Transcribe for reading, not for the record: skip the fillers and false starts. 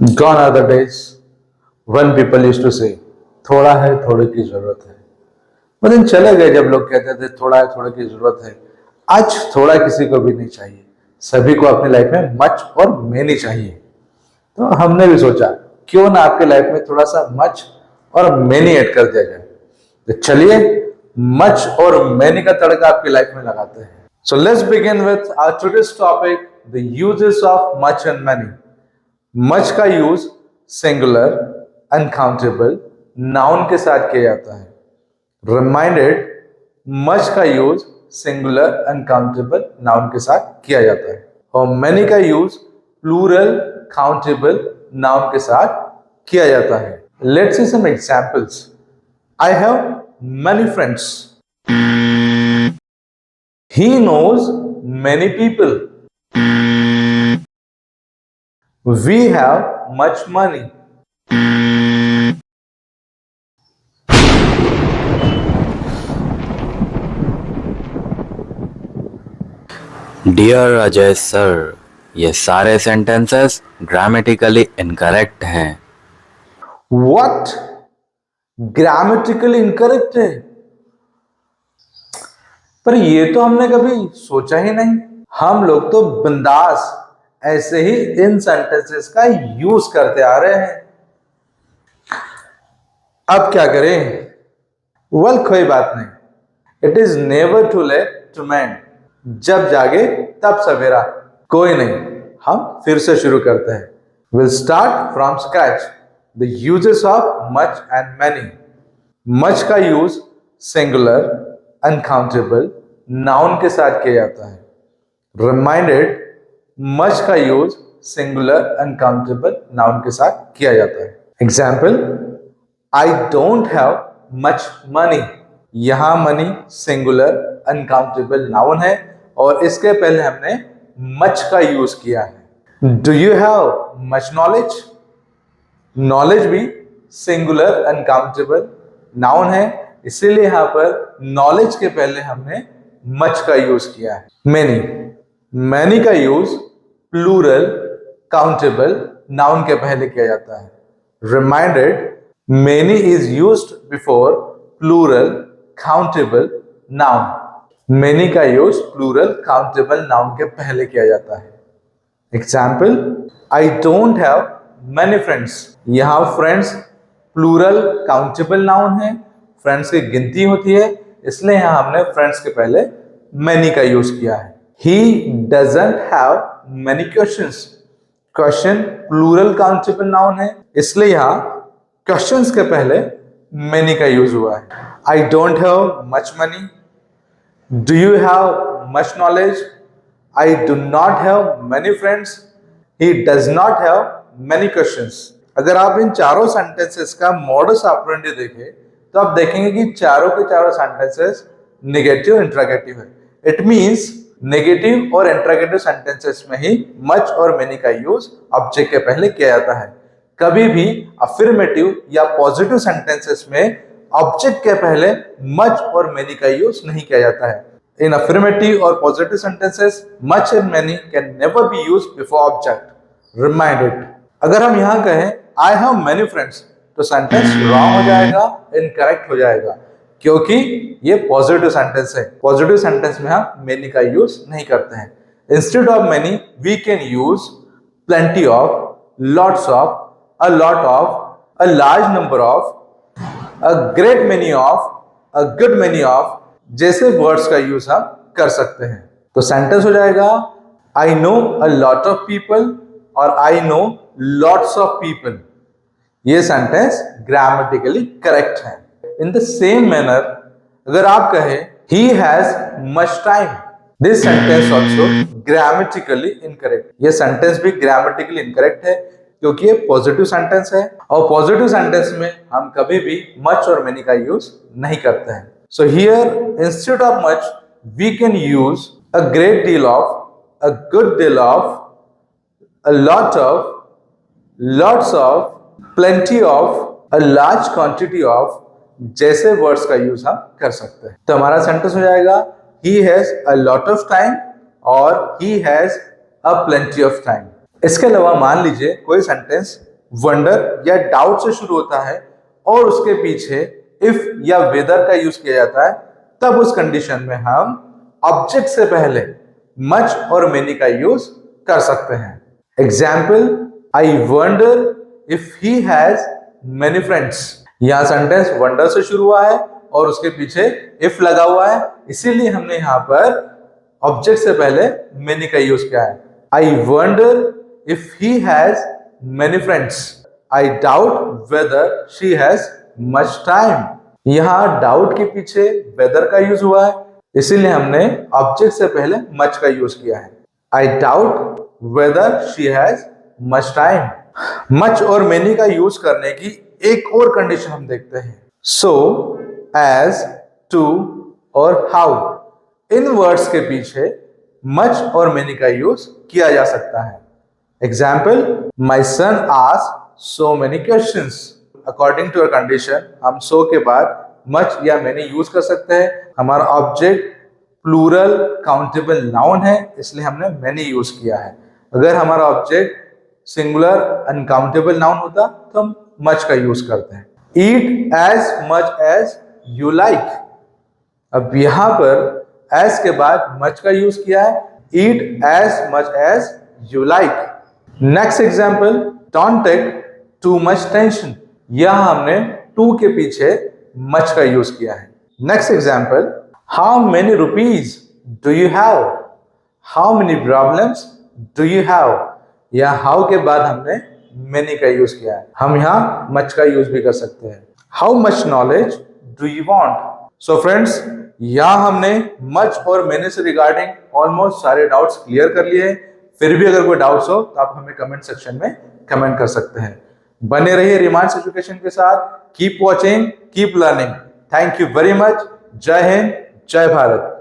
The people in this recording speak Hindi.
Gone are the days when people used to say, थोड़ा है थोड़े की जरूरत है। वो दिन चले गए जब लोग कहते थे थोड़ा है थोड़े की जरूरत है। आज थोड़ा किसी को भी नहीं चाहिए, सभी को अपनी लाइफ में मच और मेनी चाहिए। तो हमने भी सोचा क्यों ना आपके लाइफ में थोड़ा सा मच और मेनी ऐड कर दिया जाए। तो चलिए मच और मेनी का तड़का आपकी लाइफ में लगाते हैं। So let's begin with our today's topic, the uses of much and many. Much का यूज सिंगुलर अनकाउंटेबल नाउन के साथ किया जाता है। रिमाइंडेड, मच का यूज सिंगुलर अनकाउंटेबल नाउन के साथ किया जाता है। और मैनी का यूज प्लूरल काउंटेबल नाउन के साथ किया जाता है। Let's see some examples. I have many friends. He knows many people. We have much money. Dear Ajay sir, ये सारे सेंटेंसेस ग्रामेटिकली इनकरेक्ट हैं। What? Grammatically incorrect है। पर ये तो हमने कभी सोचा ही नहीं। हम लोग तो बिंदास ऐसे ही इन सेंटेंसेस का यूज करते आ रहे हैं। अब क्या करें? वेल, कोई बात नहीं। It is never too late to mend. जब जागे तब सवेरा। कोई नहीं, हम फिर से शुरू करते हैं। Will start from scratch. The uses of much and many. Much का यूज सिंगुलर अनकाउंटेबल नाउन के साथ किया जाता है। रिमाइंडेड, मच का यूज सिंगुलर अनकाउंटेबल नाउन के साथ किया जाता है। Example, I don't have much money. यहां मनी सिंगुलर अनकाउंटेबल नाउन है और इसके पहले हमने मच का यूज किया है। Do you have much knowledge? Knowledge भी सिंगुलर अनकाउंटेबल नाउन है, इसीलिए यहां पर नॉलेज के पहले हमने मच का यूज किया है। मैनी, मैनी का यूज प्लूरल काउंटेबल नाउन के पहले किया जाता है। Reminded, many is used before plural countable noun. Many का यूज प्लूरल काउंटेबल नाउन के पहले किया जाता है। Example, I don't have many friends. यहां फ्रेंड्स प्लूरल काउंटेबल नाउन है, फ्रेंड्स की गिनती होती है, इसलिए यहां हमने फ्रेंड्स के पहले मैनी का यूज किया है। He doesn't have many questions. Question plural countable noun है, इसलिए यहां क्वेश्चंस के पहले many का यूज हुआ है। I don't have much money. Do you have much knowledge? I do not have many friends. He does not have many questions. अगर आप इन चारों सेंटेंसेस का मॉडस ऑपरेंडी देखें तो आप देखेंगे कि चारों के चारों सेंटेंसेस नेगेटिव इंट्रोगेटिव है। इट मींस नेगेटिव और इंट्रोगेटिव सेंटेंसेस में ही मच और मेनी का यूज ऑब्जेक्ट के पहले किया जाता है। कभी भी अफर्मेटिव या पॉजिटिव सेंटेंसेस में ऑब्जेक्ट के पहले मच और मेनी का यूज नहीं किया जाता है। इन अफर्मेटिव और positive sentences much and many can never be used before object. Reminded, अगर हम यहां कहें आई हैव मेनी फ्रेंड्स तो सेंटेंस रॉन्ग हो जाएगा, इनकरेक्ट हो जाएगा, क्योंकि ये पॉजिटिव सेंटेंस है। पॉजिटिव सेंटेंस में हम मेनी का यूज नहीं करते हैं। Instead of many we can use plenty of, lots of, a lot of, a large number of, a great many of, a good many of जैसे वर्ड्स का यूज हम कर सकते हैं। तो सेंटेंस हो जाएगा I know a lot of people और I know lots of people. ये सेंटेंस ग्रामेटिकली करेक्ट है। इन द सेम मैनर, अगर आप कहें he has much time, this sentence also grammatically incorrect। ये सेंटेंस भी ग्रामेटिकली इनकरेक्ट है क्योंकि ये पॉजिटिव सेंटेंस है और पॉजिटिव सेंटेंस में हम कभी भी मच और मेनी का यूज नहीं करते हैं। So here instead of much we can use a great deal of, a good deal of, a lot of, lots of, plenty of, a large quantity of जैसे वर्ड्स का यूज हम कर सकते हैं। तो हमारा सेंटेंस हो जाएगा he has a lot of time और he has a plenty of time। इसके अलावा मान लीजिए कोई सेंटेंस वंडर या डाउट से शुरू होता है और उसके पीछे इफ या वेदर का यूज किया जाता है, तब उस कंडीशन में हम ऑब्जेक्ट से पहले मच और मेनी का यूज कर सकते हैं। Example, I wonder if he has many friends. यहां सेंटेंस वंडर से शुरू हुआ है और उसके पीछे इफ लगा हुआ है, इसीलिए हमने यहां पर ऑब्जेक्ट से पहले मेनी का यूज किया है। I wonder if he has many friends. I doubt whether she has much time. यहां डाउट के पीछे वेदर का यूज हुआ है, इसीलिए हमने ऑब्जेक्ट से पहले मच का यूज किया है। I doubt whether she has much time. Much और मेनी का यूज करने की एक और कंडीशन हम देखते हैं। सो, एज, टू और हाउ, इन वर्ड्स के पीछे मच और मेनी का यूज किया जा सकता है। Example, my son asked so many questions. According to a condition हम सो के बाद मच या मेनी यूज कर सकते हैं। हमारा ऑब्जेक्ट प्लूरल काउंटेबल नाउन है, इसलिए हमने मेनी यूज किया है। अगर हमारा ऑब्जेक्ट सिंगुलर अनकाउंटेबल नाउन होता तो हम मच का यूज करते हैं। Eat as much as you like. अब यहां पर एज के बाद मच का यूज किया है। Eat as much as you like. Next example, don't take too much tension. यहां हमने टू के पीछे मच का यूज किया है। Next example, how many rupees do you have. How many problems do you have. या हाउ के बाद हमने मेनी का यूज किया है। हम यहाँ मच का यूज भी कर सकते हैं। How much knowledge do you want. So friends, यहाँ हमने मच और मेनी से रिगार्डिंग ऑलमोस्ट सारे डाउट्स क्लियर कर लिए। फिर भी अगर कोई डाउट्स हो तो आप हमें कमेंट सेक्शन में कमेंट कर सकते हैं। बने रहिए रिमांड्स एजुकेशन के साथ। Keep watching, keep learning. Thank you very much. जय हिंद, जय भारत।